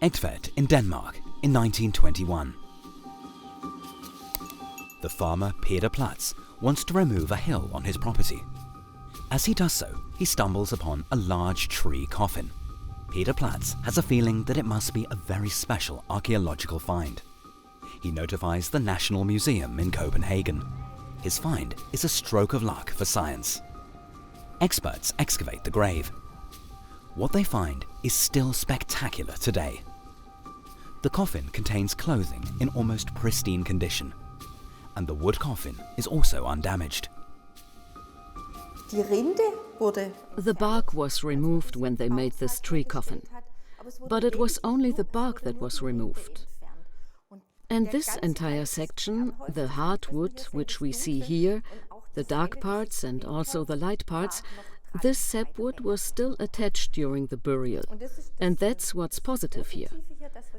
Egtved in Denmark in 1921. The farmer Peter Platz wants to remove a hill on his property. As he does so, he stumbles upon a large tree coffin. Peter Platz has a feeling that it must be a very special archaeological find. He notifies the National Museum in Copenhagen. His find is a stroke of luck for science. Experts excavate the grave. What they find is still spectacular today. The coffin contains clothing in almost pristine condition, and the wood coffin is also undamaged. The bark was removed when they made this tree coffin, but it was only the bark that was removed. And this entire section, the hard wood which we see here, the dark parts and also the light parts, this sapwood was still attached during the burial, and that's what's positive here.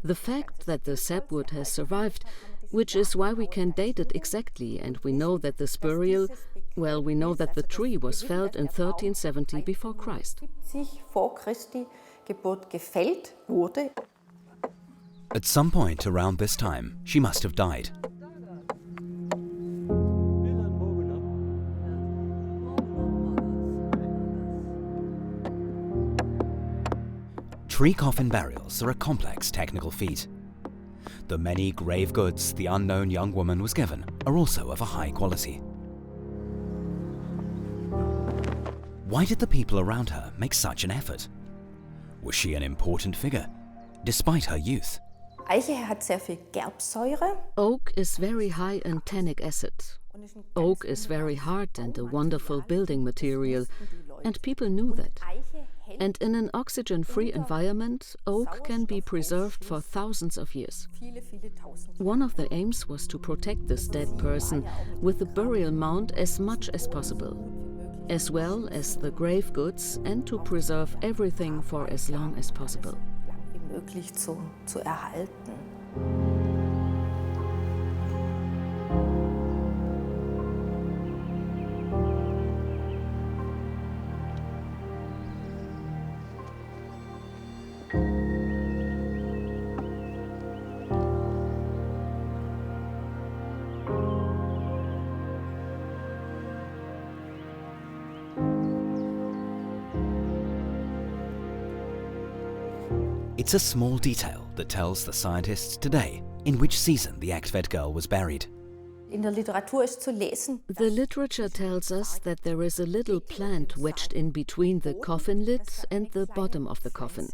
The fact that the sapwood has survived, which is why we can date it exactly, and we know that this burial, well, we know that the tree was felled in 1370 before Christ. At some point around this time, she must have died. Tree coffin burials are a complex technical feat. The many grave goods the unknown young woman was given are also of a high quality. Why did the people around her make such an effort? Was she an important figure, despite her youth? Oak is very high in tannic acid. Oak is very hard and a wonderful building material, and people knew that. And in an oxygen-free environment, oak can be preserved for thousands of years. One of the aims was to protect this dead person with the burial mound as much as possible, as well as the grave goods, and to preserve everything for as long as possible. It's a small detail that tells the scientists today in which season the Egtved Girl was buried. The literature tells us that there is a little plant wedged in between the coffin lid and the bottom of the coffin,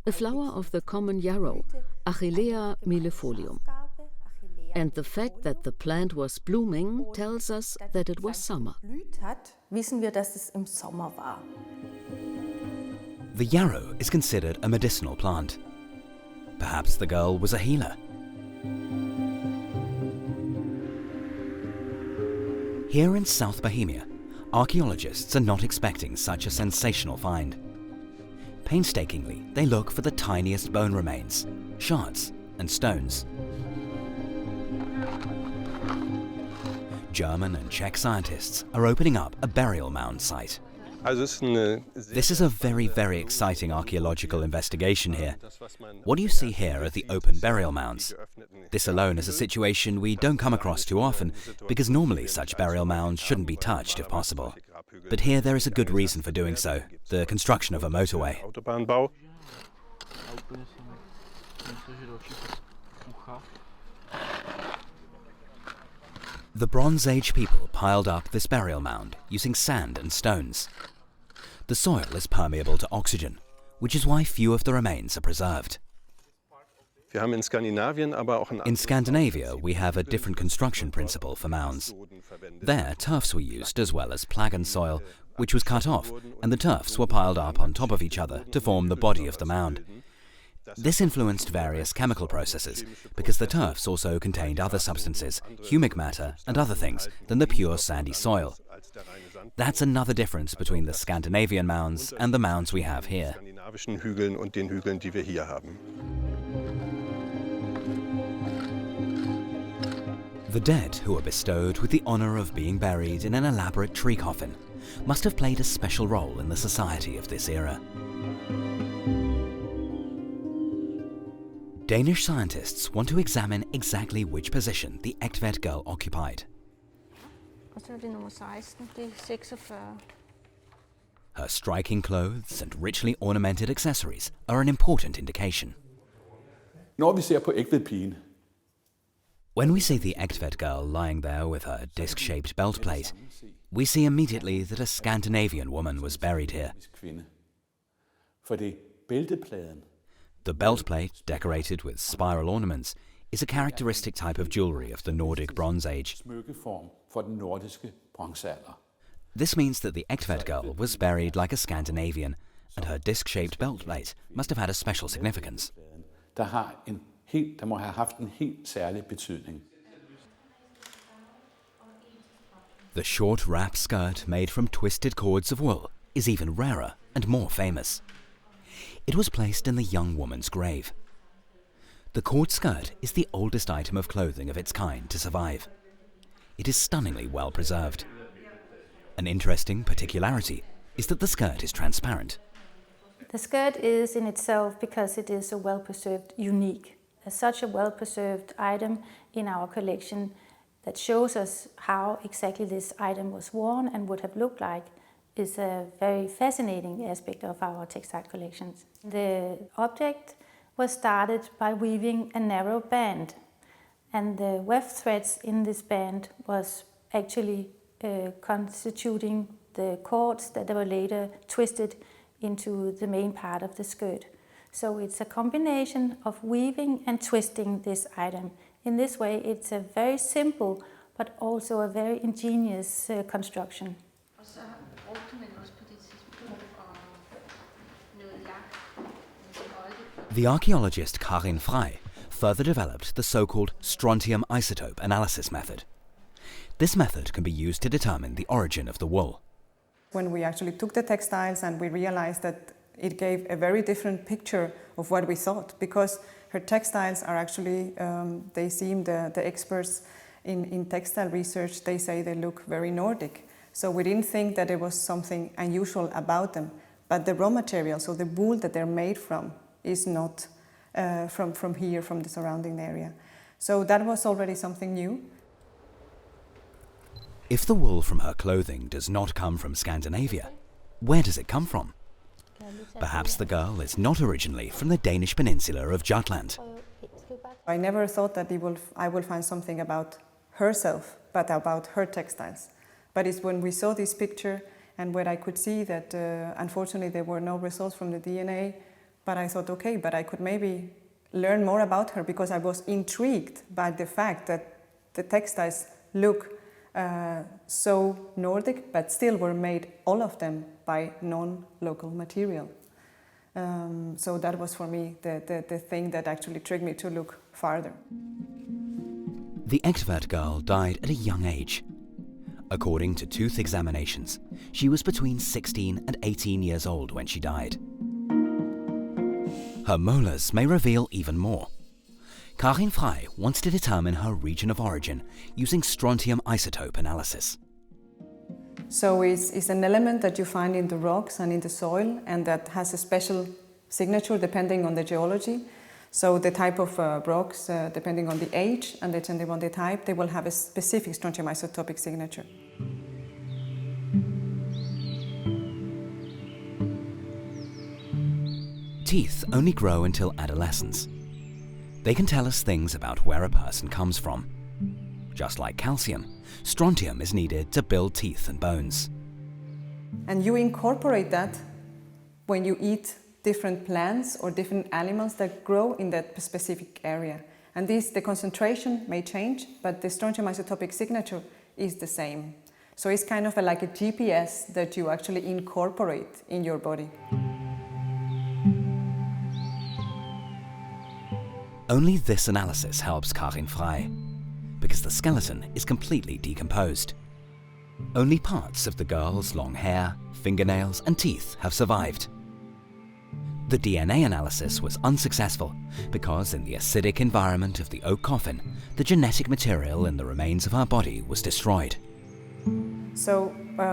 a flower of the common yarrow, Achillea millefolium. And the fact that the plant was blooming tells us that it was summer. The yarrow is considered a medicinal plant. Perhaps the girl was a healer. Here in South Bohemia, archaeologists are not expecting such a sensational find. Painstakingly, they look for the tiniest bone remains, shards, and stones. German and Czech scientists are opening up a burial mound site. This is a very, very exciting archaeological investigation here. What do you see here are the open burial mounds. This alone is a situation we don't come across too often, because normally such burial mounds shouldn't be touched if possible. But here there is a good reason for doing so: the construction of a motorway. The Bronze Age people piled up this burial mound using sand and stones. The soil is permeable to oxygen, which is why few of the remains are preserved. In Scandinavia, we have a different construction principle for mounds. There, turfs were used as well as plagan soil, which was cut off, and the turfs were piled up on top of each other to form the body of the mound. This influenced various chemical processes, because the turfs also contained other substances, humic matter and other things, than the pure sandy soil. That's another difference between the Scandinavian mounds and the mounds we have here. The dead who were bestowed with the honor of being buried in an elaborate tree coffin must have played a special role in the society of this era. Danish scientists want to examine exactly which position the Egtved Girl occupied. Og så er det nummer 16, det er 46. Her striking clothes and richly ornamented accessories are an important indication. Når vi ser på Egtved-pigen, When we see the Egtved Girl lying there with her disc-shaped belt plate, we see immediately that a Scandinavian woman was buried here. kvinde. For det bæltepladen, The belt plate, decorated with spiral ornaments, is a characteristic type of jewelry of the Nordic Bronze Age. smykkeform for den nordiske bronzealder. This means that the Egtved Girl was buried like a Scandinavian, and her disc-shaped belt plate must have had a special significance. Der må have haft en helt særlig betydning. The short wrap skirt made from twisted cords of wool is even rarer and more famous. It was placed in the young woman's grave. The cord skirt is the oldest item of clothing of its kind to survive. It is stunningly well preserved. An interesting particularity is that the skirt is transparent. The skirt is in itself, because it is so well preserved, unique. There's such a well preserved item in our collection that shows us how exactly this item was worn and would have looked like is a very fascinating aspect of our textile collections. The object was started by weaving a narrow band, and the weft threads in this band was actually constituting the cords that were later twisted into the main part of the skirt. So it's a combination of weaving and twisting this item. In this way, it's a very simple but also a very ingenious construction. Og så brugte man også på det tidspunkt noget lak. The archaeologist Carin Frey further developed the so-called Strontium isotope analysis method. This method can be used to determine the origin of the wool. When we actually took the textiles and we realized that it gave a very different picture of what we thought, because her textiles are actually, they seem, the experts in textile research, they say they look very Nordic. So we didn't think that there was something unusual about them. But the raw material, so the wool that they're made from, is not from here, from the surrounding area. So that was already something new. If the wool from her clothing does not come from Scandinavia, where does it come from? Perhaps the girl is not originally from the Danish peninsula of Jutland. I never thought that I will find something about herself, but about her textiles. But it's when we saw this picture and when I could see that unfortunately there were no results from the DNA, but I thought, okay, but I could maybe learn more about her, because I was intrigued by the fact that the textiles look so Nordic, but still were made, all of them, by non-local material. So that was for me the thing that actually triggered me to look farther. The Egtved Girl died at a young age. According to tooth examinations, she was between 16 and 18 years old when she died. Her molars may reveal even more. Carin Frey wants to determine her region of origin using strontium isotope analysis. So it's an element that you find in the rocks and in the soil, and that has a special signature depending on the geology. So the type of rocks, depending on the age and depending on the type, they will have a specific strontium isotopic signature. Teeth only grow until adolescence. They can tell us things about where a person comes from. Just like calcium, strontium is needed to build teeth and bones. And you incorporate that when you eat different plants or different animals that grow in that specific area. And the concentration may change, but the strontium isotopic signature is the same. So it's kind of like a GPS that you actually incorporate in your body. Only this analysis helps Carin Frey, because the skeleton is completely decomposed. Only parts of the girl's long hair, fingernails and teeth have survived. The DNA analysis was unsuccessful because in the acidic environment of the oak coffin, the genetic material in the remains of her body was destroyed. So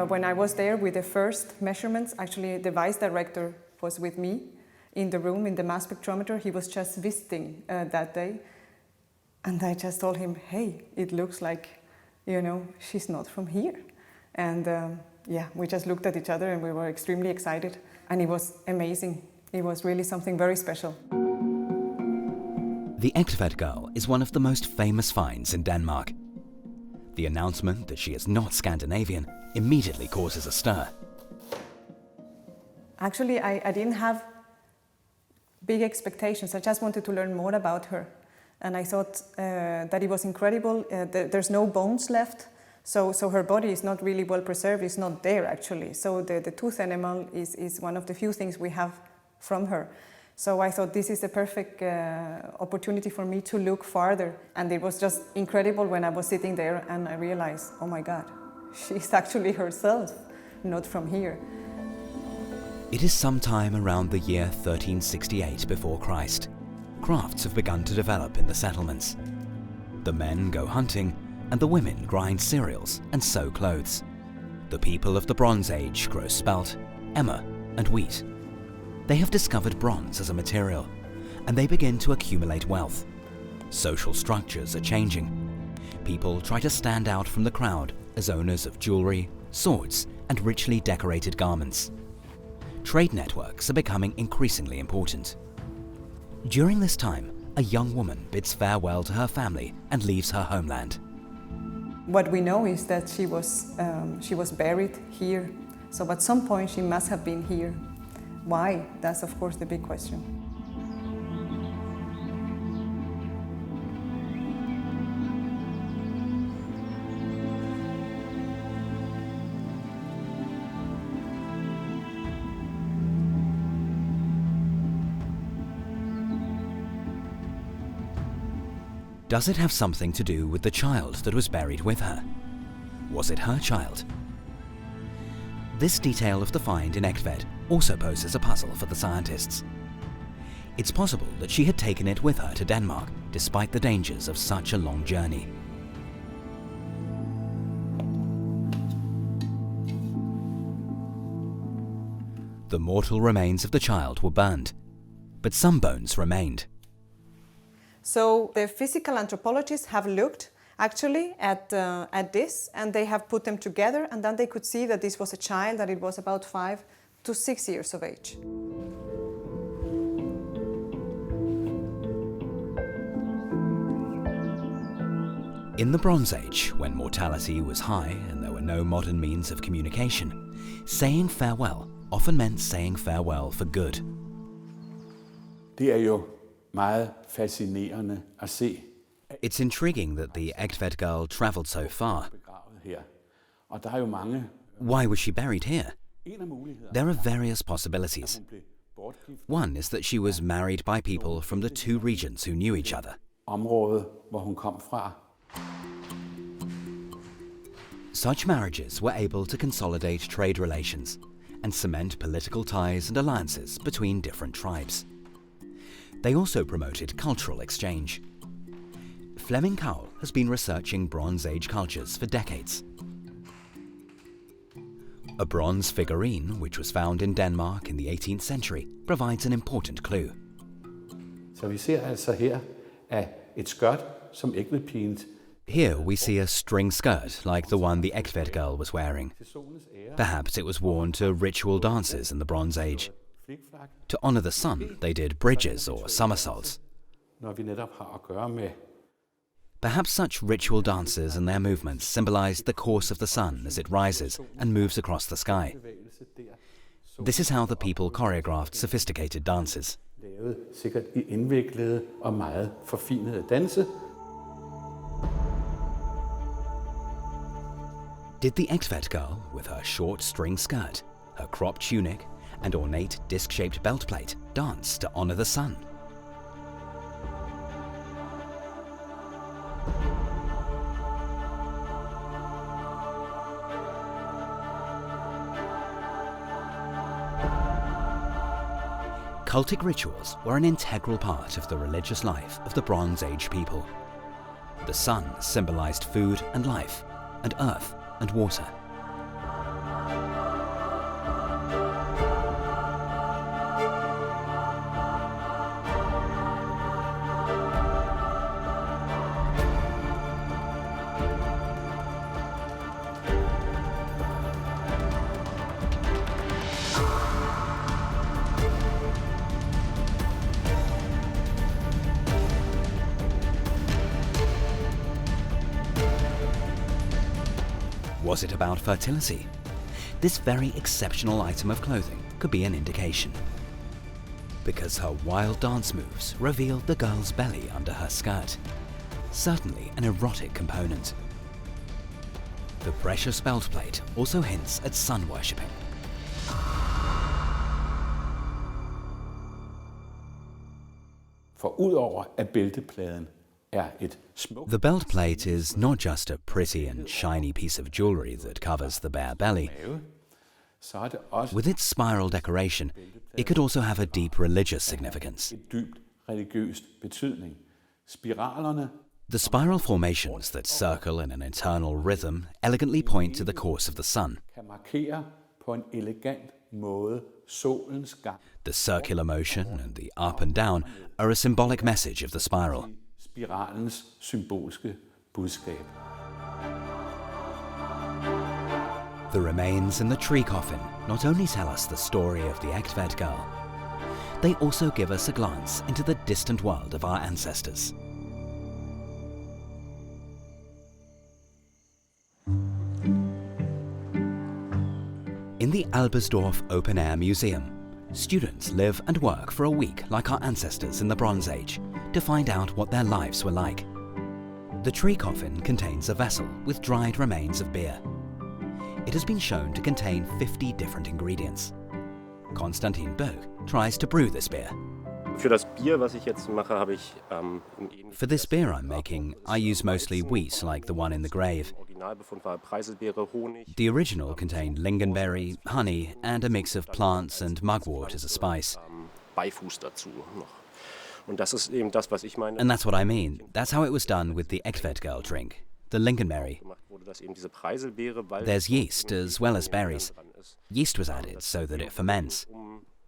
when I was there with the first measurements, actually the vice director was with me in the room, in the mass spectrometer. He was just visiting that day. And I just told him, hey, it looks like, she's not from here. And we just looked at each other and we were extremely excited. And it was amazing. It was really something very special. The Egtved Girl is one of the most famous finds in Denmark. The announcement that she is not Scandinavian immediately causes a stir. Actually, I didn't have big expectations. I just wanted to learn more about her. And I thought that it was incredible. There's no bones left, so her body is not really well preserved. It's not there, actually. So the tooth enamel is one of the few things we have from her. So I thought this is the perfect opportunity for me to look farther. And it was just incredible when I was sitting there and I realized, oh my God, she's actually herself, not from here. It is sometime around the year 1368 before Christ. Crafts have begun to develop in the settlements. The men go hunting and the women grind cereals and sew clothes. The people of the Bronze Age grow spelt, emmer and wheat. They have discovered bronze as a material and they begin to accumulate wealth. Social structures are changing. People try to stand out from the crowd as owners of jewelry, swords and richly decorated garments. Trade networks are becoming increasingly important. During this time, a young woman bids farewell to her family and leaves her homeland. What we know is that she was buried here. So at some point she must have been here. Why? That's of course the big question. Does it have something to do with the child that was buried with her? Was it her child? This detail of the find in Egtved also poses a puzzle for the scientists. It's possible that she had taken it with her to Denmark despite the dangers of such a long journey. The mortal remains of the child were burned, but some bones remained. So the physical anthropologists have looked actually at this and they have put them together and then they could see that this was a child, that it was about 5 to 6 years of age. In the Bronze Age, when mortality was high and there were no modern means of communication, saying farewell often meant saying farewell for good. Det er jo meget fascinerende at se. It's intriguing that the Egtved Girl travelled so far. Og der er jo mange. Why was she buried here? There are various possibilities. One is that she was married by people from the two regions who knew each other. Området, hvor hun kom fra. Such marriages were able to consolidate trade relations and cement political ties and alliances between different tribes. They also promoted cultural exchange. Flemming Cowell has been researching Bronze Age cultures for decades. A bronze figurine, which was found in Denmark in the 18th century, provides an important clue. Så vi ser altså her at et skørt, som Egtvedpigen. Here we see a string skirt like the one the Egtved Girl was wearing. Perhaps it was worn to ritual dances in the Bronze Age. To honor the sun, they did bridges or somersaults. Når vi netop har at gøre med. Perhaps such ritual dances and their movements symbolized the course of the sun as it rises and moves across the sky. This is how the people choreographed sophisticated dances. Lavet sikkert i indviklede og meget forfinede danse. Did the Egtved Girl, with her short string skirt, her cropped tunic, and ornate disc-shaped belt plate, dance to honor the sun? Cultic rituals were an integral part of the religious life of the Bronze Age people. The sun symbolized food and life, and earth and water. Was it about fertility? This very exceptional item of clothing could be an indication. Because her wild dance moves revealed the girl's belly under her skirt. Certainly an erotic component. The precious belt plate also hints at sun worshipping. For udover at bæltepladen et smukt. The belt plate is not just a pretty and shiny piece of jewelry that covers the bare belly. With its spiral decoration, it could also have a deep religious significance. Et dybt religiøst betydning. Spiralerne The spiral formations that circle in an internal rhythm elegantly point to the course of the sun. kan markere på en elegant måde solens gang. The circular motion and the up and down are a symbolic message of the spiral. Spiralens symbolske budskab. The remains in the tree coffin not only tell us the story of the Egtved Girl, they also give us a glance into the distant world of our ancestors. In the Albersdorf Open Air Museum, students live and work for a week like our ancestors in the Bronze Age to find out what their lives were like. The tree coffin contains a vessel with dried remains of beer. It has been shown to contain 50 different ingredients. Konstantin Böck tries to brew this beer. Für das Bier, was ich jetzt mache, habe ich For this beer I'm making, I use mostly wheat like the one in the grave. Originalbefund war Preiselbeere, Honig. The original contained lingonberry, honey, and a mix of plants and mugwort as a spice. Beifuß dazu noch. Und das ist eben das, was ich meine. And that's what I mean. That's how it was done with the Egtved Girl drink, the lingonberry. Gemacht wurde, dass eben diese Preiselbeere, weil There's yeast as well as berries. Yeast was added so that it ferments,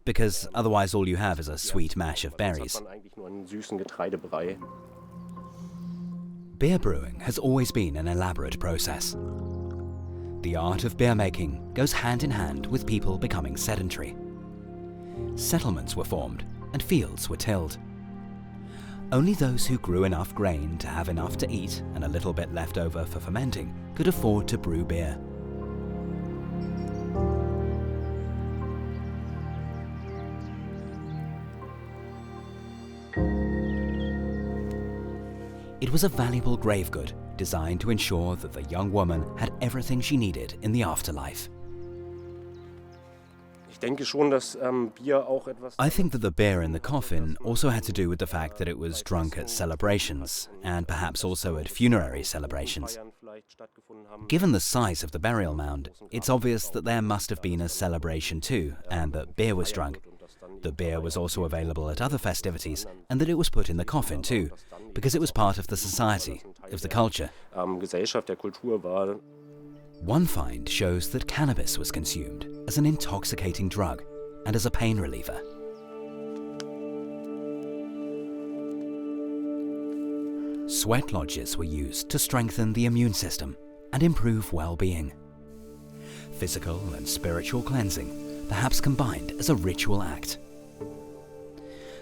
because otherwise all you have is a sweet mash of berries. hat man eigentlich nur einen süßen Getreidebrei. Beer brewing has always been an elaborate process. The art of beer making goes hand in hand with people becoming sedentary. Settlements were formed and fields were tilled. Only those who grew enough grain to have enough to eat and a little bit left over for fermenting could afford to brew beer. It was a valuable grave good designed to ensure that the young woman had everything she needed in the afterlife. Ich denke schon, dass Bier auch etwas. I think that the beer in the coffin also had to do with the fact that it was drunk at celebrations, and perhaps also at funerary celebrations. Feiern vielleicht stattgefunden haben. Given the size of the burial mound, it's obvious that there must have been a celebration too, and that beer was drunk. The beer was also available at other festivities, and that it was put in the coffin too, because it was part of the society, of the culture. Gesellschaft der Kultur war. One find shows that cannabis was consumed as an intoxicating drug and as a pain reliever. Sweat lodges were used to strengthen the immune system and improve well-being. Physical and spiritual cleansing, perhaps combined as a ritual act.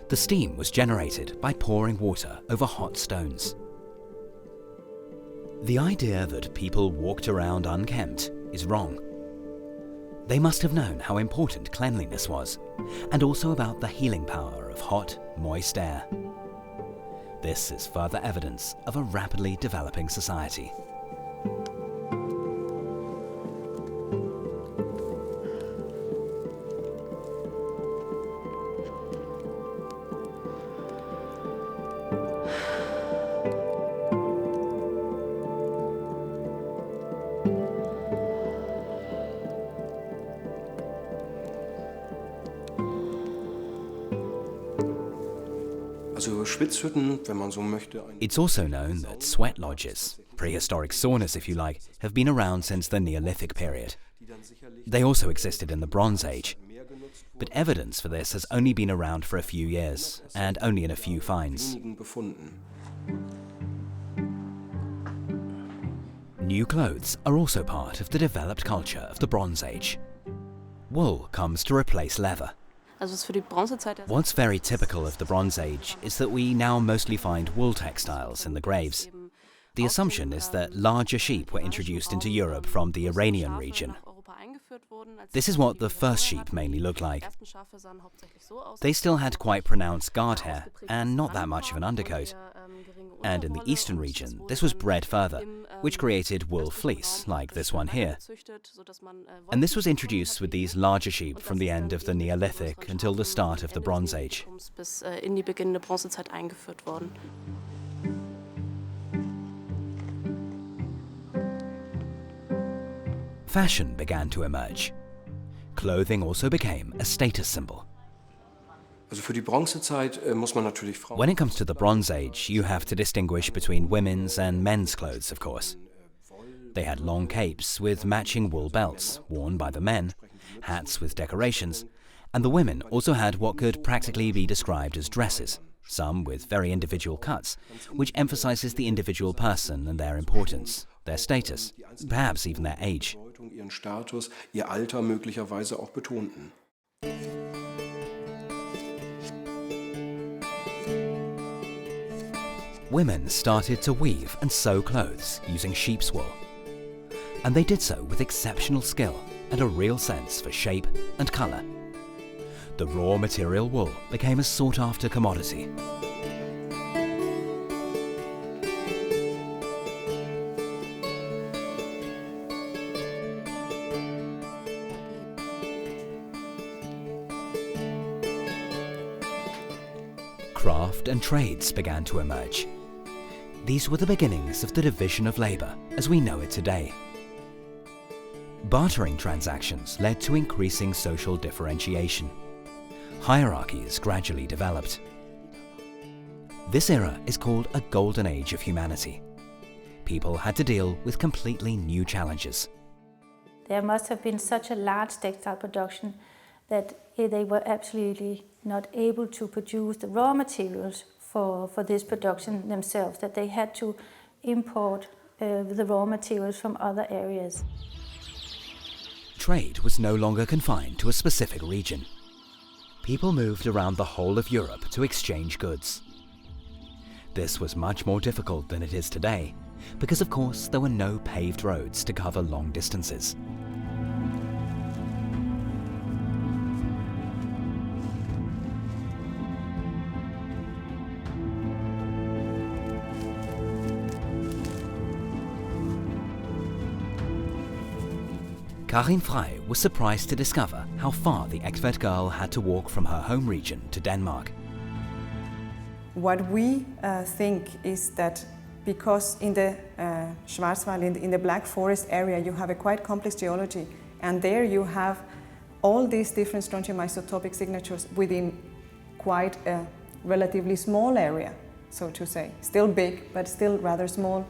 The steam was generated by pouring water over hot stones. The idea that people walked around unkempt is wrong. They must have known how important cleanliness was, and also about the healing power of hot, moist air. This is further evidence of a rapidly developing society. It's also known that sweat lodges, prehistoric saunas if you like, have been around since the Neolithic period. They also existed in the Bronze Age, but evidence for this has only been around for a few years, and only in a few finds. New clothes are also part of the developed culture of the Bronze Age. Wool comes to replace leather. What's very typical of the Bronze Age is that we now mostly find wool textiles in the graves. The assumption is that larger sheep were introduced into Europe from the Iranian region. This is what the first sheep mainly looked like. They still had quite pronounced guard hair and not that much of an undercoat. And in the eastern region, this was bred further, which created wool fleece, like this one here. And this was introduced with these larger sheep from the end of the Neolithic until the start of the Bronze Age. Fashion began to emerge. Clothing also became a status symbol. When it comes to the Bronze Age, you have to distinguish between women's and men's clothes, of course. They had long capes with matching wool belts, worn by the men, hats with decorations, and the women also had what could practically be described as dresses, some with very individual cuts, which emphasizes the individual person and their importance, their status, perhaps even their age. Women started to weave and sew clothes using sheep's wool. And they did so with exceptional skill and a real sense for shape and colour. The raw material wool became a sought-after commodity. Craft and trades began to emerge. These were the beginnings of the division of labour as we know it today. Bartering transactions led to increasing social differentiation. Hierarchies gradually developed. This era is called a golden age of humanity. People had to deal with completely new challenges. There must have been such a large textile production that they were absolutely not able to produce the raw materials for this production themselves, that they had to import the raw materials from other areas. Trade was no longer confined to a specific region. People moved around the whole of Europe to exchange goods. This was much more difficult than it is today, because of course there were no paved roads to cover long distances. Karin Frey was surprised to discover how far the Egtved Girl had to walk from her home region to Denmark. What we think is that because in the Schwarzwald, in the Black Forest area, you have a quite complex geology, and there you have all these different strontium isotopic signatures within quite a relatively small area, so to say. Still big, but still rather small.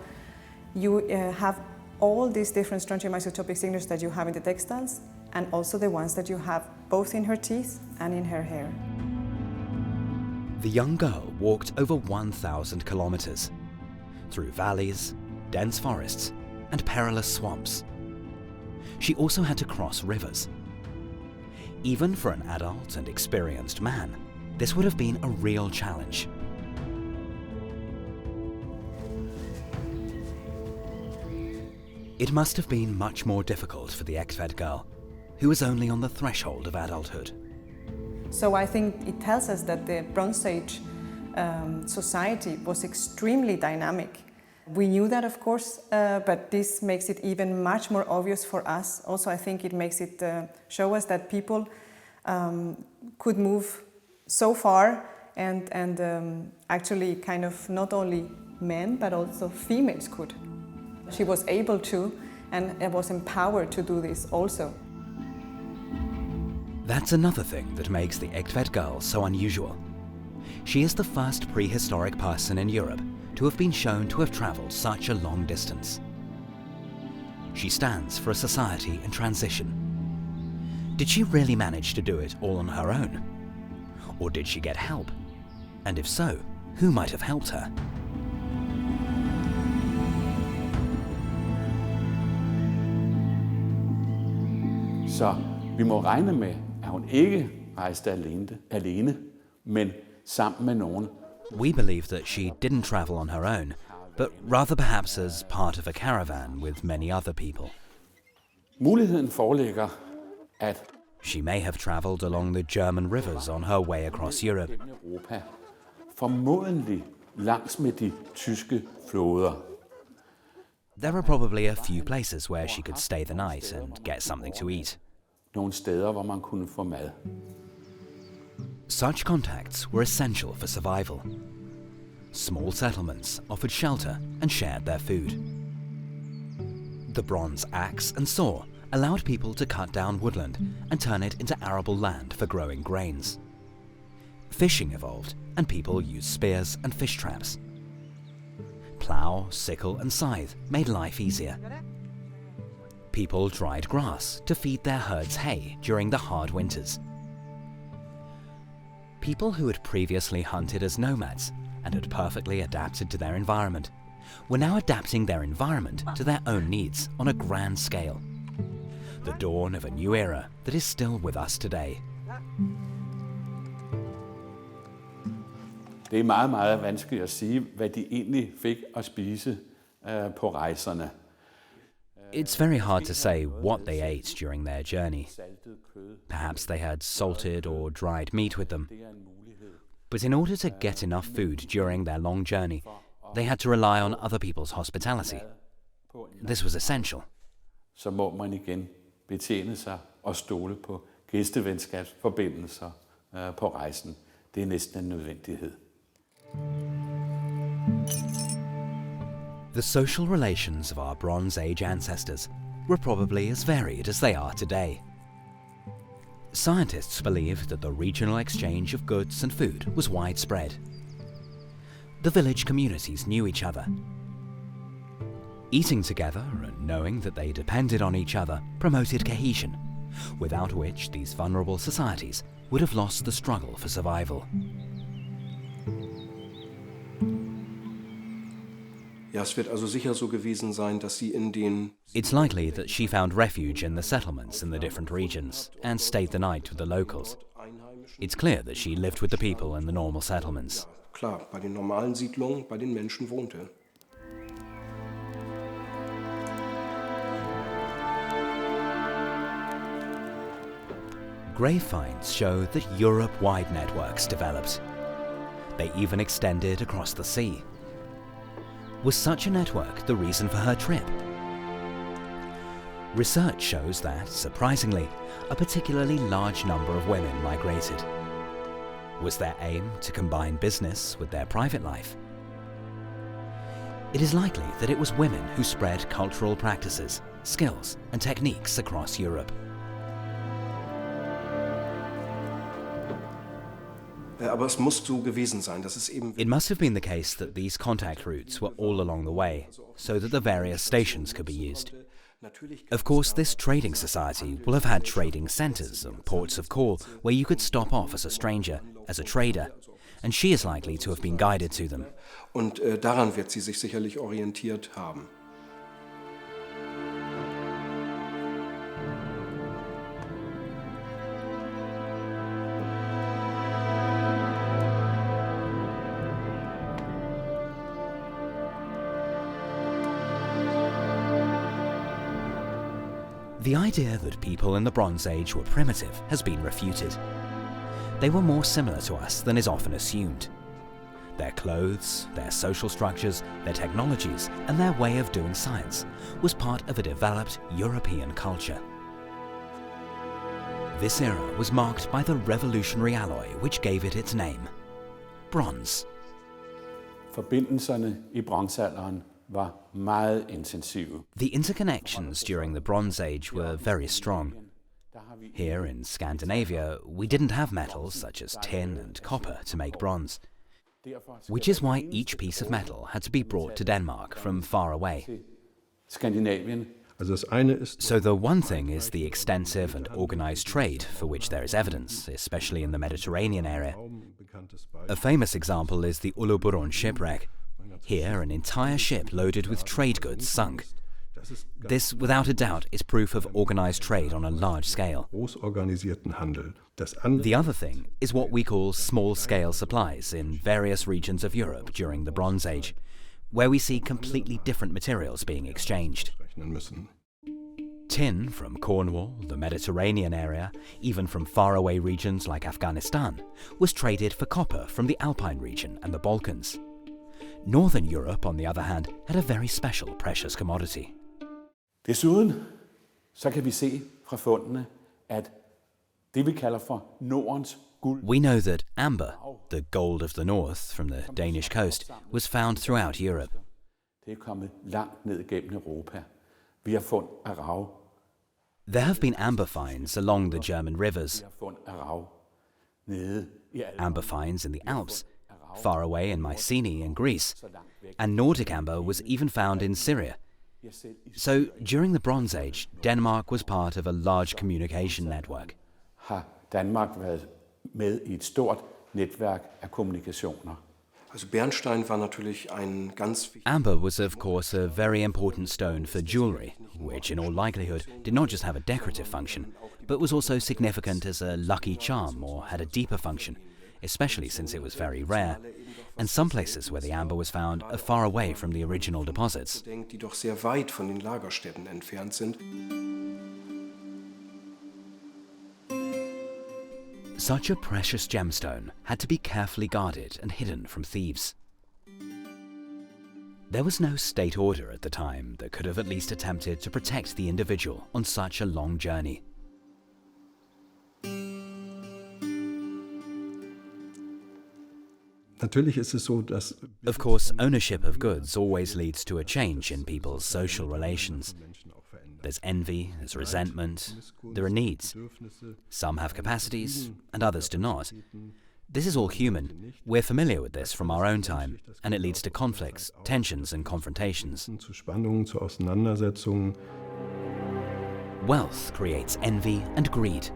You have all these different strontium isotopic signatures that you have in the textiles, and also the ones that you have both in her teeth and in her hair. The young girl walked over 1,000 kilometers, through valleys, dense forests, and perilous swamps. She also had to cross rivers. Even for an adult and experienced man, this would have been a real challenge. It must have been much more difficult for the Egtved Girl, who was only on the threshold of adulthood. So I think it tells us that the Bronze Age society was extremely dynamic. We knew that, of course, but this makes it even much more obvious for us. Also, I think it makes it show us that people could move so far and actually kind of not only men, but also females could. She was able to and was empowered to do this also. That's another thing that makes the Egtved Girl so unusual. She is the first prehistoric person in Europe to have been shown to have travelled such a long distance. She stands for a society in transition. Did she really manage to do it all on her own? Or did she get help? And if so, who might have helped her? Så vi må regne med, at hun ikke rejste alene, men sammen med nogen. We believe that she didn't travel on her own, but rather perhaps as part of a caravan with many other people. Muligheden foreligger at She may have travelled along the German rivers on her way across Europe. Europa, formodentlig langs med de tyske floder. There are probably a few places where she could stay the night and get something to eat. Nogle steder, hvor man kunne få mad. Such contacts were essential for survival. Small settlements offered shelter and shared their food. The bronze axe and saw allowed people to cut down woodland and turn it into arable land for growing grains. Fishing evolved, and people used spears and fish traps. Plough, sickle and scythe made life easier. People dried grass to feed their herds hay during the hard winters. People who had previously hunted as nomads and had perfectly adapted to their environment were now adapting their environment to their own needs on a grand scale. The dawn of a new era that is still with us today. Det er meget, meget vanskeligt at sige, hvad de egentlig fik at spise på rejserne. It's very hard to say what they ate during their journey. Perhaps they had salted or dried meat with them. But in order to get enough food during their long journey, they had to rely on other people's hospitality. This was essential. Så må man igen betjene sig og stole på gæstevenskabsforbindelser på rejsen. Det er næsten en nødvendighed. The social relations of our Bronze Age ancestors were probably as varied as they are today. Scientists believe that the regional exchange of goods and food was widespread. The village communities knew each other. Eating together and knowing that they depended on each other promoted cohesion, without which these vulnerable societies would have lost the struggle for survival. Ja, es wird also sicher so gewesen sein, dass sie in den... It's likely that she found refuge in the settlements in the different regions and stayed the night with the locals. It's clear that she lived with the people in the normal settlements. Klar, bei den normalen Siedlungen, bei den Menschen wohnte. Grave finds show that Europe-wide networks developed. They even extended across the sea. Was such a network the reason for her trip? Research shows that, surprisingly, a particularly large number of women migrated. Was their aim to combine business with their private life? It is likely that it was women who spread cultural practices, skills, and techniques across Europe. Aber es muss so gewesen sein, dass es eben... It must have been the case that these contact routes were all along the way, so that the various stations could be used. Of course, this trading society will have had trading centres and ports of call where you could stop off as a stranger, as a trader, and she is likely to have been guided to them. Und daran wird sie sich sicherlich orientiert haben. The idea that people in the Bronze Age were primitive has been refuted. They were more similar to us than is often assumed. Their clothes, their social structures, their technologies, and their way of doing science was part of a developed European culture. This era was marked by the revolutionary alloy which gave it its name: bronze. Forbindelserne i bronzealderen var meget intensive. The interconnections during the Bronze Age were very strong. Here in Scandinavia, we didn't have metals such as tin and copper to make bronze, which is why each piece of metal had to be brought to Denmark from far away. Skandinavien. So the one thing is the extensive and organized trade for which there is evidence, especially in the Mediterranean area. A famous example is the Ulleborg shipwreck. Here, an entire ship loaded with trade goods sunk. This, without a doubt, is proof of organized trade on a large scale. The other thing is what we call small-scale supplies in various regions of Europe during the Bronze Age, where we see completely different materials being exchanged. Tin from Cornwall, the Mediterranean area, even from faraway regions like Afghanistan, was traded for copper from the Alpine region and the Balkans. Northern Europe, on the other hand, had a very special precious commodity. Desuden så kan vi se fra fundene, at det vi kalder for Nordens guld. We know that amber, the gold of the north from the Danish coast, was found throughout Europe. Det er kommet langt ned gennem Europa. Vi har fund af rav. There have been amber finds along the German rivers, Vi har fund af rav nede i amber finds in the Alps, far away in Mycenae in Greece, and Nordic amber was even found in Syria. So, during the Bronze Age, Denmark was part of a large communication network. Har Danmark været med i et stort netværk af kommunikationer. Also Bernstein war natürlich ein ganz Amber was of course a very important stone for jewellery, which in all likelihood did not just have a decorative function, but was also significant as a lucky charm or had a deeper function, especially since it was very rare, and some places where the amber was found are far away from the original deposits. die doch sehr weit von den Lagerstätten entfernt sind. Such a precious gemstone had to be carefully guarded and hidden from thieves. There was no state order at the time that could have at least attempted to protect the individual on such a long journey. Of course, ownership of goods always leads to a change in people's social relations. There's envy, there's resentment, there are needs. Some have capacities, and others do not. This is all human. We're familiar with this from our own time, and it leads to conflicts, tensions, and confrontations. Wealth creates envy and greed.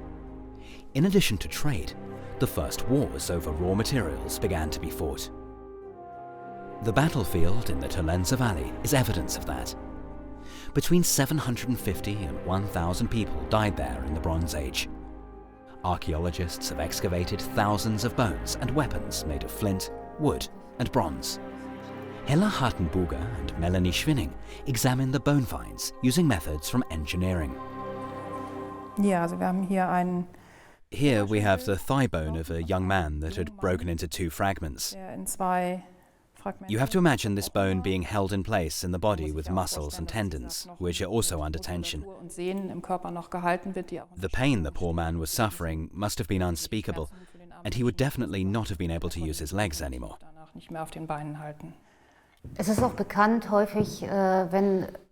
In addition to trade, the first wars over raw materials began to be fought. The battlefield in the Tolenza Valley is evidence of that. Between 750 and 1,000 people died there in the Bronze Age. Archaeologists have excavated thousands of bones and weapons made of flint, wood, and bronze. Hella Hartenbuger and Melanie Schwinning examine the bone finds using methods from engineering. Ja, also wir haben hier Here we have the thigh bone of a young man that had broken into two fragments. You have to imagine this bone being held in place in the body with muscles and tendons, which are also under tension. The pain the poor man was suffering must have been unspeakable, and he would definitely not have been able to use his legs anymore.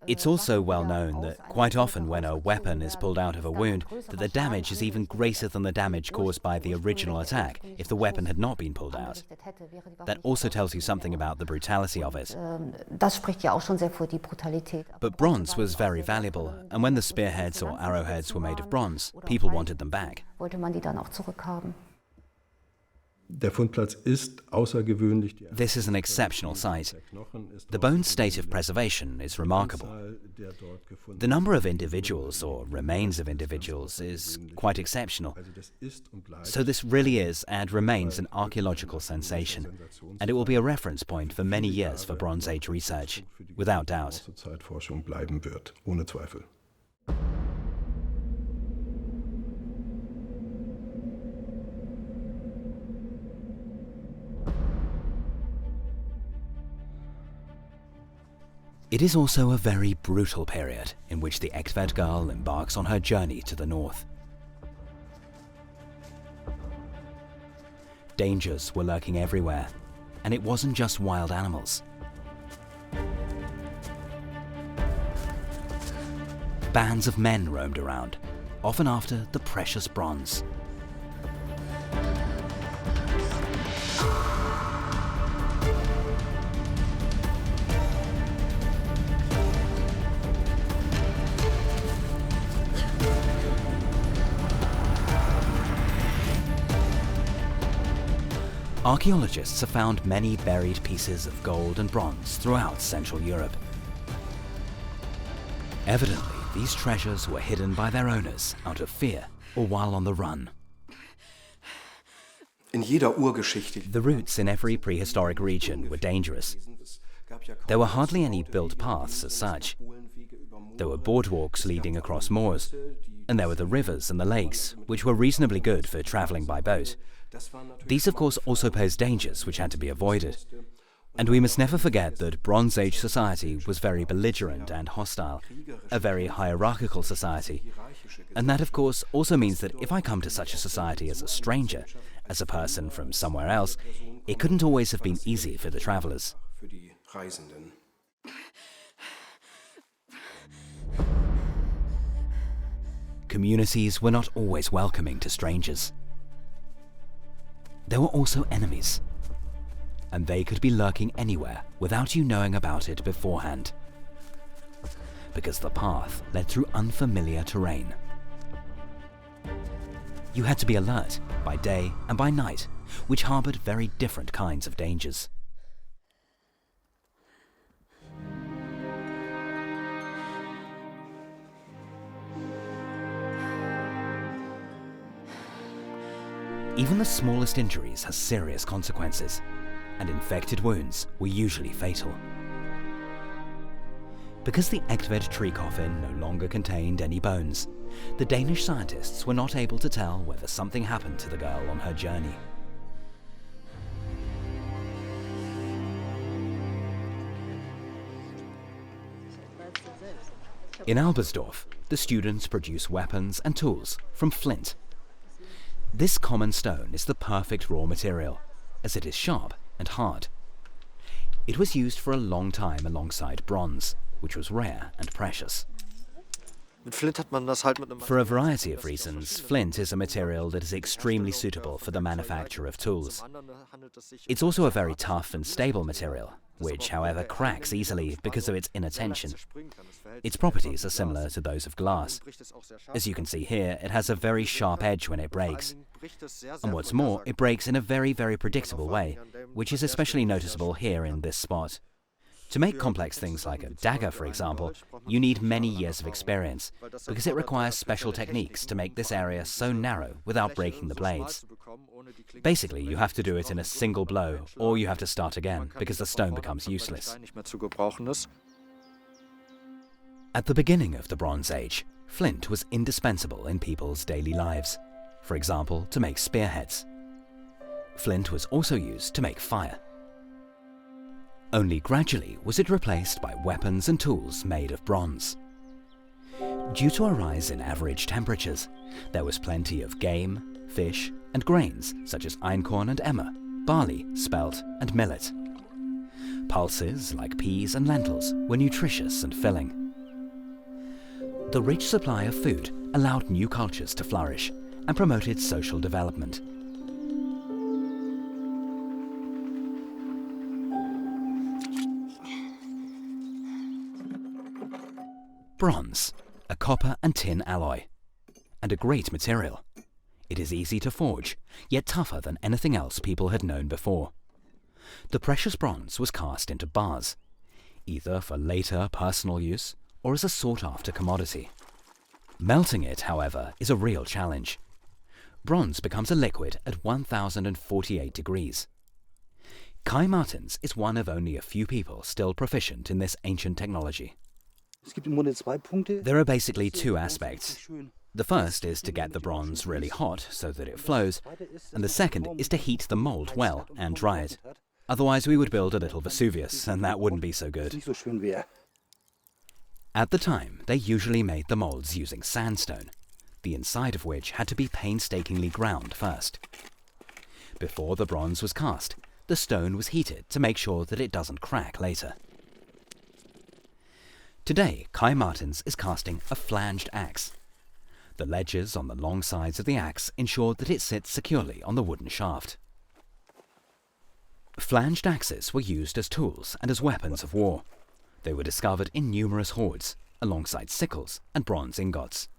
It's also well known that quite often when a weapon is pulled out of a wound, that the damage is even greater than the damage caused by the original attack if the weapon had not been pulled out. That also tells you something about the brutality of it. But bronze was very valuable, and when the spearheads or arrowheads were made of bronze, people wanted them back. This is an exceptional site. The bone's state of preservation is remarkable. The number of individuals, or remains of individuals, is quite exceptional. So this really is and remains an archaeological sensation, and it will be a reference point for many years for Bronze Age research, without doubt. It is also a very brutal period in which the Egtved Girl embarks on her journey to the north. Dangers were lurking everywhere, and it wasn't just wild animals. Bands of men roamed around, often after the precious bronze. Archaeologists have found many buried pieces of gold and bronze throughout Central Europe. Evidently, these treasures were hidden by their owners out of fear or while on the run. The routes in every prehistoric region were dangerous. There were hardly any built paths as such. There were boardwalks leading across moors, and there were the rivers and the lakes, which were reasonably good for travelling by boat. These, of course, also posed dangers which had to be avoided. And we must never forget that Bronze Age society was very belligerent and hostile, a very hierarchical society. And that, of course, also means that if I come to such a society as a stranger, as a person from somewhere else, it couldn't always have been easy for the travellers. Communities were not always welcoming to strangers. There were also enemies, and they could be lurking anywhere without you knowing about it beforehand, because the path led through unfamiliar terrain. You had to be alert by day and by night, which harboured very different kinds of dangers. Even the smallest injuries has serious consequences, and infected wounds were usually fatal. Because the Egtved tree coffin no longer contained any bones, the Danish scientists were not able to tell whether something happened to the girl on her journey. In Albersdorf, the students produce weapons and tools from flint. This common stone is the perfect raw material, as it is sharp and hard. It was used for a long time alongside bronze, which was rare and precious. For a variety of reasons, flint is a material that is extremely suitable for the manufacture of tools. It's also a very tough and stable material, which, however, cracks easily because of its inner tension. Its properties are similar to those of glass. As you can see here, it has a very sharp edge when it breaks. And what's more, it breaks in a very, very predictable way, which is especially noticeable here in this spot. To make complex things like a dagger, for example, you need many years of experience, because it requires special techniques to make this area so narrow without breaking the blades. Basically, you have to do it in a single blow, or you have to start again, because the stone becomes useless. At the beginning of the Bronze Age, flint was indispensable in people's daily lives, for example, to make spearheads. Flint was also used to make fire. Only gradually was it replaced by weapons and tools made of bronze. Due to a rise in average temperatures, there was plenty of game, fish, and grains such as einkorn and emmer, barley, spelt, and millet. Pulses like peas and lentils were nutritious and filling. The rich supply of food allowed new cultures to flourish and promoted social development. Bronze, a copper and tin alloy, and a great material. It is easy to forge, yet tougher than anything else people had known before. The precious bronze was cast into bars, either for later personal use or as a sought-after commodity. Melting it, however, is a real challenge. Bronze becomes a liquid at 1048 degrees. Kai Martens is one of only a few people still proficient in this ancient technology. There are basically two aspects. The first is to get the bronze really hot so that it flows, and the second is to heat the mold well and dry it. Otherwise we would build a little Vesuvius, and that wouldn't be so good. At the time, they usually made the molds using sandstone, the inside of which had to be painstakingly ground first. Before the bronze was cast, the stone was heated to make sure that it doesn't crack later. Today, Kai Martens is casting a flanged axe. The ledges on the long sides of the axe ensure that it sits securely on the wooden shaft. Flanged axes were used as tools and as weapons of war. They were discovered in numerous hoards, alongside sickles and bronze ingots.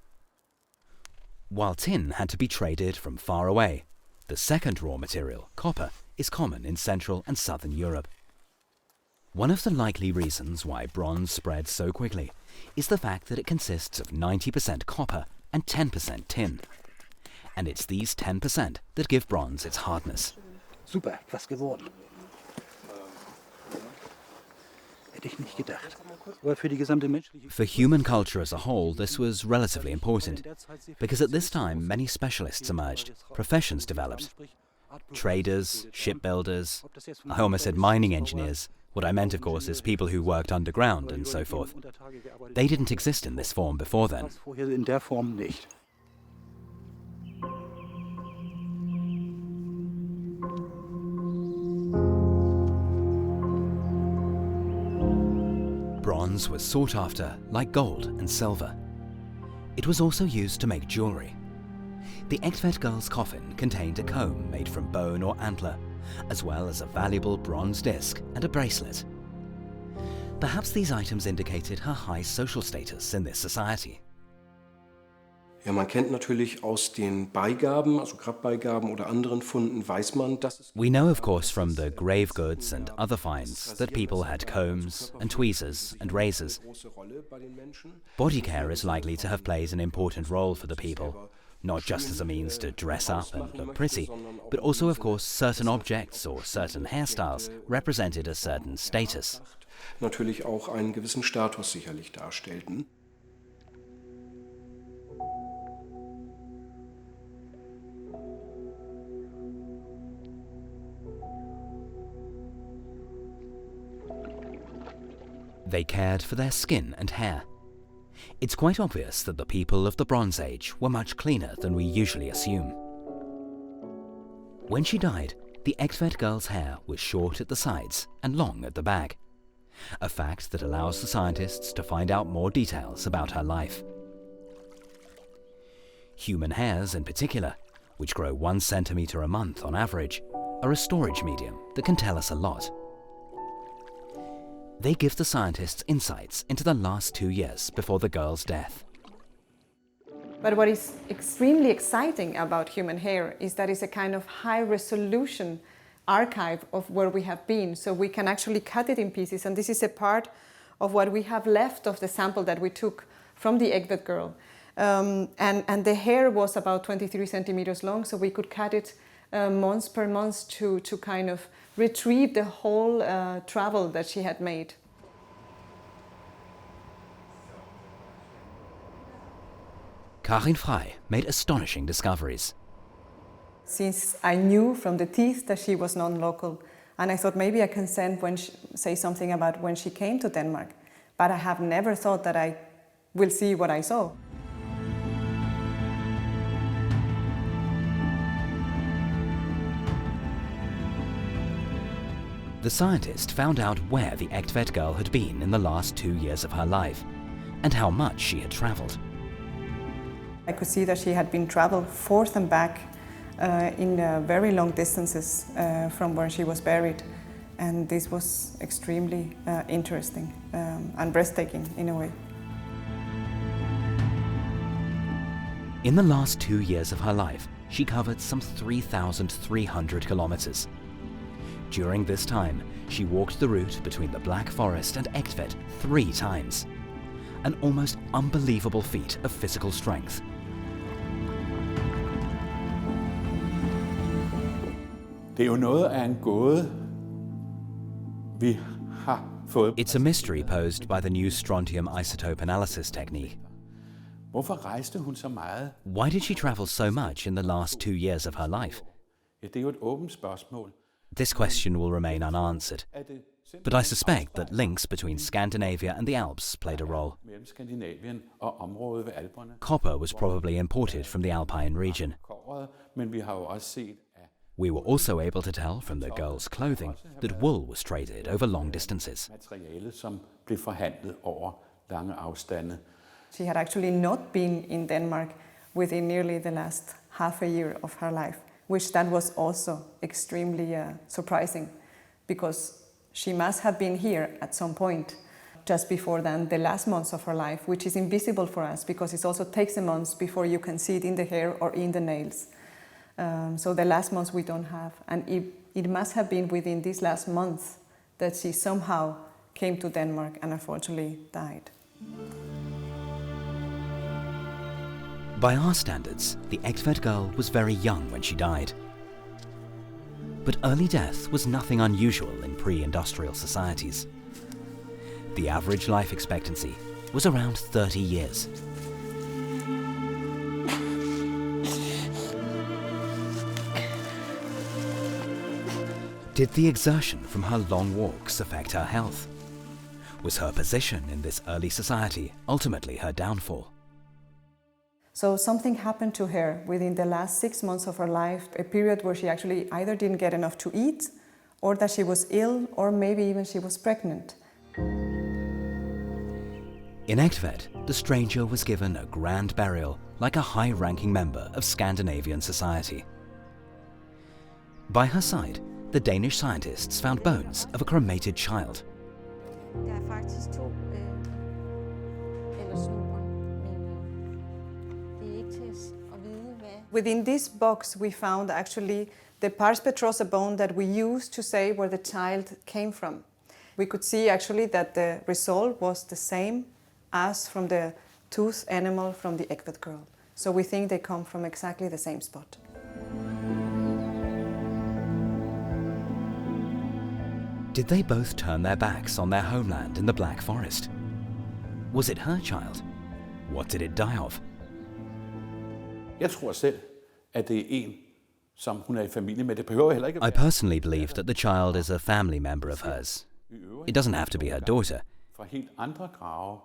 While tin had to be traded from far away, the second raw material, copper, is common in Central and Southern Europe. One of the likely reasons why bronze spread so quickly is the fact that it consists of 90% copper and 10% tin. And it's these 10% that give bronze its hardness. Super, was geworden. For human culture as a whole, this was relatively important, because at this time many specialists emerged, professions developed. Traders, shipbuilders, I almost said mining engineers. What I meant, of course, is people who worked underground and so forth. They didn't exist in this form before then. Bronze was sought after like gold and silver. It was also used to make jewelry. The Egtved Girl's coffin contained a comb made from bone or antler, as well as a valuable bronze disc and a bracelet. Perhaps these items indicated her high social status in this society. Ja, man kennt natürlich aus den Beigaben, also Grabbeigaben oder anderen Funden, weiß man, dass es... We know, of course, from the grave goods and other finds that people had combs and tweezers and razors. Body care is likely to have played an important role for the people, not just as a means to dress up and look pretty, but also, of course, certain objects or certain hairstyles represented a certain status. Natürlich auch einen gewissen Status sicherlich darstellten. They cared for their skin and hair. It's quite obvious that the people of the Bronze Age were much cleaner than we usually assume. When she died, the Egtved Girl's hair was short at the sides and long at the back, a fact that allows the scientists to find out more details about her life. Human hairs in particular, which grow 1 centimeter a month on average, are a storage medium that can tell us a lot. They give the scientists insights into the last 2 years before the girl's death. But what is extremely exciting about human hair is that it's a kind of high-resolution archive of where we have been, so we can actually cut it in pieces, and this is a part of what we have left of the sample that we took from the Egtved Girl. And the hair was about 23 centimeters long, so we could cut it months per month to kind of retrieve the whole travel that she had made. Karin Frey made astonishing discoveries. Since I knew from the teeth that she was non-local, and I thought maybe I can say something about when she came to Denmark, but I have never thought that I will see what I saw. The scientist found out where the Egtved Girl had been in the last 2 years of her life, and how much she had travelled. I could see that she had been traveled forth and back in very long distances from where she was buried, and this was extremely interesting and breathtaking in a way. In the last 2 years of her life, she covered some 3,300 kilometers. During this time, she walked the route between the Black Forest and Egtved 3 times. An almost unbelievable feat of physical strength. Det er jo noget af en gåde, vi har fået. It's a mystery posed by the new Strontium isotope analysis technique. Hvorfor rejste hun så meget? Why did she travel so much in the last 2 years of her life? Ja, det er jo et åbent spørgsmål. This question will remain unanswered, but I suspect that links between Scandinavia and the Alps played a role. Mellem Skandinavien og området ved Alperne. Copper was probably imported from the Alpine region. Men vi har jo også set. We were also able to tell from the girl's clothing that wool was traded over long distances. Materiale, som blev forhandlet over lange afstande. She had actually not been in Denmark within nearly the last half a year of her life, which that was also extremely surprising, because she must have been here at some point just before then, the last months of her life, which is invisible for us because it also takes a month before you can see it in the hair or in the nails. So the last months we don't have, and it must have been within this last month that she somehow came to Denmark and unfortunately died. By our standards, the Egtved Girl was very young when she died. But early death was nothing unusual in pre-industrial societies. The average life expectancy was around 30 years. Did the exertion from her long walks affect her health? Was her position in this early society ultimately her downfall? So something happened to her within the last 6 months of her life, a period where she actually either didn't get enough to eat, or that she was ill, or maybe even she was pregnant. In Egtved, the stranger was given a grand burial like a high-ranking member of Scandinavian society. By her side, the Danish scientists found bones of a cremated child. Within this box we found actually the pars petrosa bone that we use to say where the child came from. We could see actually that the result was the same as from the toothed animal from the Egtved Girl. So we think they come from exactly the same spot. Did they both turn their backs on their homeland in the Black Forest? Was it her child? What did it die of? Jeg tror selv, at det en, som hun i familie med. Det behøver heller ikke I personally believe that the child is a family member of hers. It doesn't have to be her daughter. Fra helt andre grave.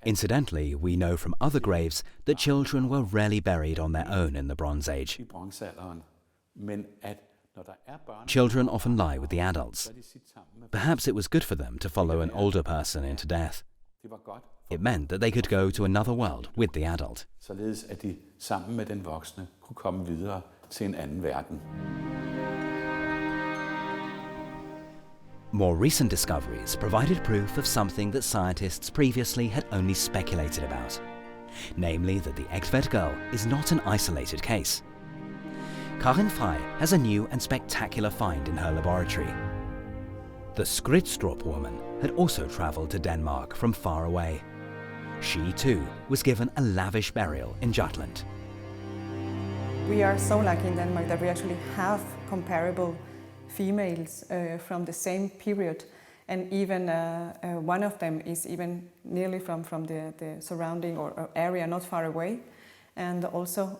Incidentally, we know from other graves that children were rarely buried on their own in the Bronze Age. I bronzealderen. Men at når der børn, Children often lie with the adults. Perhaps it was good for them to follow an older person into death. det var godt. It meant that they could go to another world with the adult. Således at de sammen med den voksne kunne komme videre til en anden verden. More recent discoveries provided proof of something that scientists previously had only speculated about, namely that the Egtved Girl is not an isolated case. Karin Frey has a new and spectacular find in her laboratory. The Skridstrup woman had also travelled to Denmark from far away. She too was given a lavish burial in Jutland. We are so lucky in Denmark that we actually have comparable females from the same period, and even one of them is even nearly from the surrounding or area not far away, and also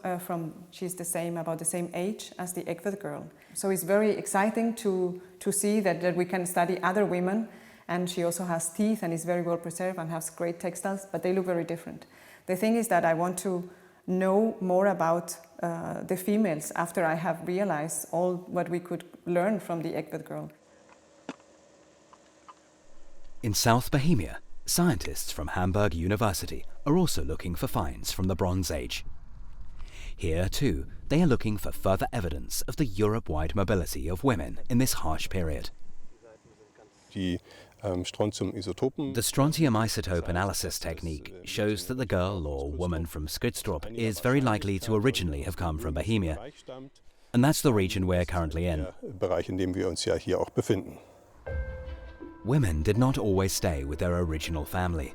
she's about the same age as the Egtved Girl. So it's very exciting to see that we can study other women, and she also has teeth and is very well preserved and has great textiles, but they look very different. The thing is that I want to know more about the females after I have realized all what we could learn from the Egtved Girl. In South Bohemia, scientists from Hamburg University are also looking for finds from the Bronze Age. Here too, they are looking for further evidence of the Europe-wide mobility of women in this harsh period. The strontium isotope analysis technique shows that the girl or woman from Skridstrup is very likely to originally have come from Bohemia, and that's the region we're currently in. Women did not always stay with their original family.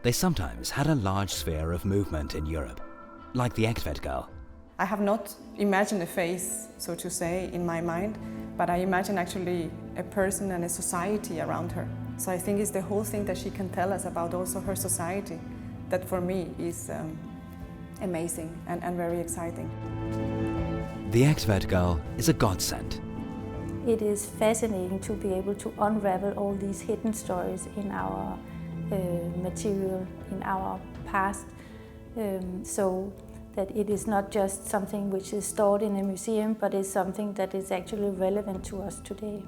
They sometimes had a large sphere of movement in Europe, like the Egtved Girl. I have not imagined a face, so to say, in my mind, but I imagine actually a person and a society around her. So I think it's the whole thing that she can tell us about also her society that for me is amazing and very exciting. The Egtved Girl is a godsend. It is fascinating to be able to unravel all these hidden stories in our material, in our past, so that it is not just something which is stored in a museum, but is something that is actually relevant to us today.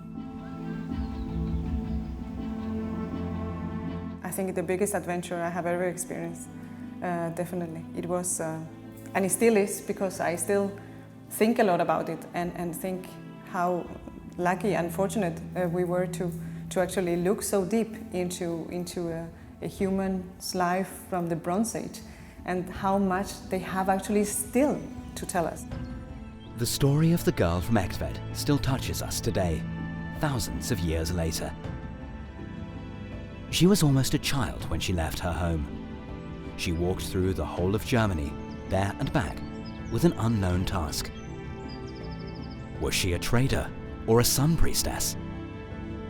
I think the biggest adventure I have ever experienced, definitely. It was, and it still is, because I still think a lot about it and think how lucky and fortunate we were to actually look so deep into a human's life from the Bronze Age, and how much they have actually still to tell us. The story of the girl from Egtved still touches us today, thousands of years later. She was almost a child when she left her home. She walked through the whole of Germany, there and back, with an unknown task. Was she a trader or a sun priestess?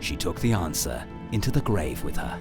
She took the answer into the grave with her.